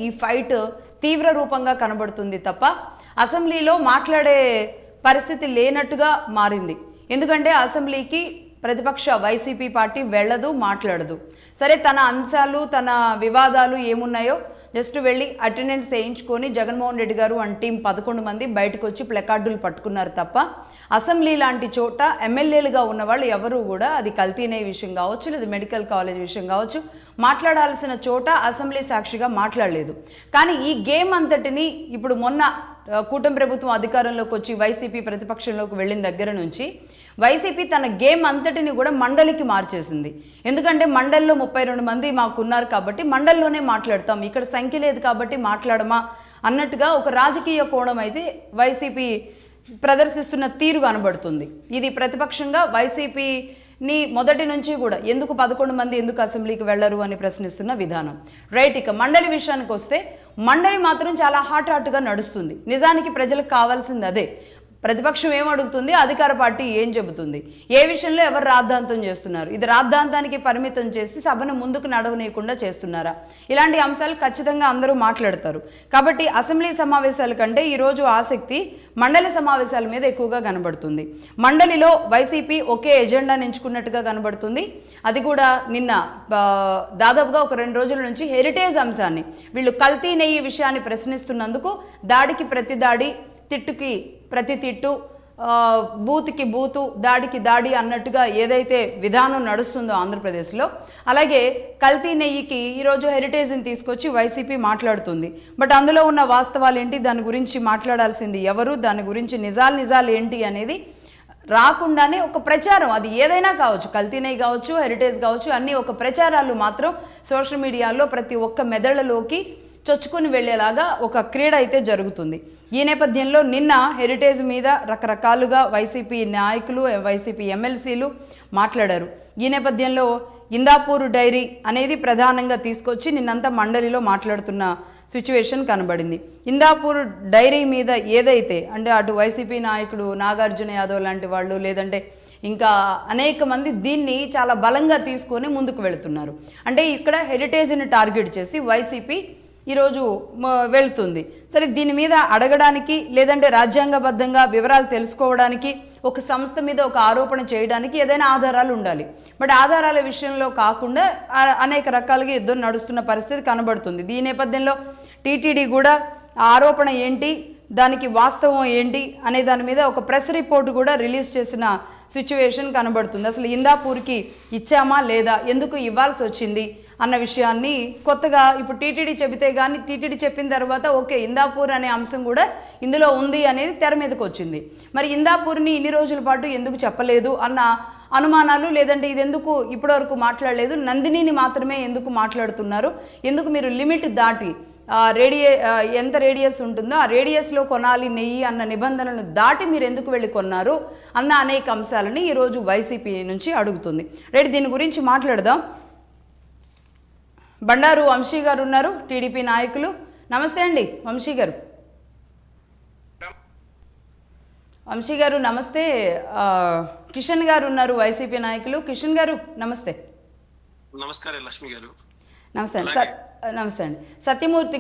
ఈ ఫైట్ తీవ్ర రూపంగా కనబడుతుంది తప్ప అసెంబ్లీలో మాట్లాడే పరిస్థితి లేనట్టుగా మారింది. ఎందుకంటే అసెంబ్లీకి ప్రతిపక్ష వైసీపీ పార్టీ వెళ్ళదు, మాట్లాడదు. సరే, తన అంశాలు తన వివాదాలు ఏమున్నాయో జస్ట్ వెళ్ళి అటెండెన్స్ వేయించుకొని జగన్మోహన్ రెడ్డి గారు అండ్ టీం 11 మంది బయటకు వచ్చి ప్లకార్డులు పట్టుకున్నారు తప్ప అసెంబ్లీ లాంటి చోట ఎమ్మెల్యేలుగా ఉన్నవాళ్ళు ఎవరు కూడా అది కల్తీనే విషయం కావచ్చు, లేదా మెడికల్ కాలేజ్ విషయం కావచ్చు, మాట్లాడాల్సిన చోట అసెంబ్లీ సాక్షిగా మాట్లాడలేదు. కానీ ఈ గేమ్ అంతటిని ఇప్పుడు మొన్న కూటమి ప్రభుత్వం అధికారంలోకి వచ్చి వైసీపీ ప్రతిపక్షంలోకి వెళ్ళిన దగ్గర నుంచి వైసీపీ తన గేమ్ అంతటిని కూడా మండలికి మార్చేసింది. ఎందుకంటే మండలిలో 32 మంది మాకున్నారు కాబట్టి మండలిలోనే మాట్లాడతాం, ఇక్కడ సంఖ్య లేదు కాబట్టి మాట్లాడమా అన్నట్టుగా ఒక రాజకీయ కోణం అయితే వైసీపీ ప్రదర్శిస్తున్న తీరు కనబడుతుంది. ఇది ప్రతిపక్షంగా వైసీపీని మొదటి నుంచి కూడా ఎందుకు 11 మంది ఎందుకు అసెంబ్లీకి వెళ్లరు అని ప్రశ్నిస్తున్న విధానం. రైట్, ఇక మండలి విషయానికి వస్తే మండలి మాత్రం చాలా హాట్గా నడుస్తుంది. నిజానికి ప్రజలకు కావాల్సింది అదే. ప్రతిపక్షం ఏం అడుగుతుంది, అధికార పార్టీ ఏం చెబుతుంది, ఏ విషయంలో ఎవరు రాద్ధాంతం చేస్తున్నారు, ఇది రాద్ధాంతానికి పరిమితం చేసి సభను ముందుకు నడవనీయకుండా చేస్తున్నారా, ఇలాంటి అంశాలు ఖచ్చితంగా అందరూ మాట్లాడతారు. కాబట్టి అసెంబ్లీ సమావేశాల కంటే ఈరోజు ఆసక్తి మండలి సమావేశాల మీద ఎక్కువగా కనబడుతుంది. మండలిలో వైసీపీ ఒకే ఎజెండాను ఎంచుకున్నట్టుగా కనబడుతుంది. అది కూడా నిన్న దాదాపుగా ఒక 2 రోజుల నుంచి హెరిటేజ్ అంశాన్ని వీళ్ళు కల్తీ నెయ్యి విషయాన్ని ప్రశ్నిస్తున్నందుకు దాడికి ప్రతి దాడి, తిట్టుకి ప్రతి తిట్టు, బూత్కి బూతు, దాడికి దాడి అన్నట్టుగా ఏదైతే విధానం నడుస్తుందో ఆంధ్రప్రదేశ్లో, అలాగే కల్తీ నెయ్యికి ఈరోజు హెరిటేజ్ని తీసుకొచ్చి వైసీపీ మాట్లాడుతుంది. బట్ అందులో ఉన్న వాస్తవాలు ఏంటి, దాని గురించి మాట్లాడాల్సింది ఎవరు, దాని గురించి నిజాలు ఏంటి అనేది రాకుండానే ఒక ప్రచారం, అది ఏదైనా కావచ్చు, కల్తీ నెయ్యి కావచ్చు, హెరిటేజ్ కావచ్చు, అన్నీ ఒక ప్రచారాలు మాత్రం సోషల్ మీడియాలో ప్రతి ఒక్క మెదళ్లలోకి చొచ్చుకుని వెళ్ళేలాగా ఒక క్రీడ అయితే జరుగుతుంది. ఈ నేపథ్యంలో నిన్న హెరిటేజ్ మీద రకరకాలుగా వైసీపీ నాయకులు, వైసీపీ ఎమ్మెల్సీలు మాట్లాడారు. ఈ నేపథ్యంలో ఇందాపూర్ డైరీ అనేది ప్రధానంగా తీసుకొచ్చి నిన్నంతా మండలిలో మాట్లాడుతున్న సిచ్యువేషన్ కనబడింది. ఇందాపూర్ డైరీ మీద ఏదైతే అంటే అటు వైసీపీ నాయకుడు నాగార్జున యాదవ్ లాంటి వాళ్ళు, లేదంటే ఇంకా అనేక మంది దీన్ని చాలా బలంగా తీసుకొని ముందుకు వెళుతున్నారు. అంటే ఇక్కడ హెరిటేజ్ని టార్గెట్ చేసి వైసీపీ ఈరోజు వెళ్తుంది. సరే, దీని మీద అడగడానికి లేదంటే రాజ్యాంగబద్ధంగా వివరాలు తెలుసుకోవడానికి ఒక సంస్థ మీద ఒక ఆరోపణ చేయడానికి ఏదైనా ఆధారాలు ఉండాలి. బట్ ఆధారాల విషయంలో కాకుండా అనేక రకాలుగా యుద్ధం నడుస్తున్న పరిస్థితి కనబడుతుంది. ఈ నేపథ్యంలో టీటీడీ కూడా ఆరోపణ ఏంటి, దానికి వాస్తవం ఏంటి అనే దాని మీద ఒక ప్రెస్ రిపోర్ట్ కూడా రిలీజ్ చేసిన సిచ్యువేషన్ కనబడుతుంది. అసలు ఇందాపూర్కి ఇచ్చామా లేదా, ఎందుకు ఇవ్వాల్సి వచ్చింది అన్న విషయాన్ని కొత్తగా ఇప్పుడు టీటీడీ చెబితే కానీ, టీటీడీ చెప్పిన తర్వాత ఓకే ఇందాపూర్ అనే అంశం కూడా ఇందులో ఉంది అనేది తెర మీదకి వచ్చింది. మరి ఇందాపూర్ని ఇన్ని రోజుల పాటు ఎందుకు చెప్పలేదు అన్న అనుమానాలు, లేదంటే ఇది ఎందుకు ఇప్పటివరకు మాట్లాడలేదు, నందినిని మాత్రమే ఎందుకు మాట్లాడుతున్నారు, ఎందుకు మీరు లిమిట్ దాటి ఎంత రేడియస్ ఉంటుందో ఆ రేడియస్లో కొనాలి నెయ్యి అన్న నిబంధనలను దాటి మీరు ఎందుకు వెళ్ళి కొన్నారు అన్న అనేక అంశాలని ఈరోజు వైసీపీ నుంచి అడుగుతుంది. రైట్, దీని గురించి మాట్లాడదాం. బండారు వంశీ గారు ఉన్నారు, టీడీపీ నాయకులు. నమస్తే అండి వంశీ గారు. వంశీ గారు నమస్తే. కిషన్ గారు ఉన్నారు, వైసీపీ నాయకులు. కిషన్ గారు నమస్తే. నమస్కారం లక్ష్మి గారు. నమస్తే అండి. నమస్తే అండి. సత్యమూర్తి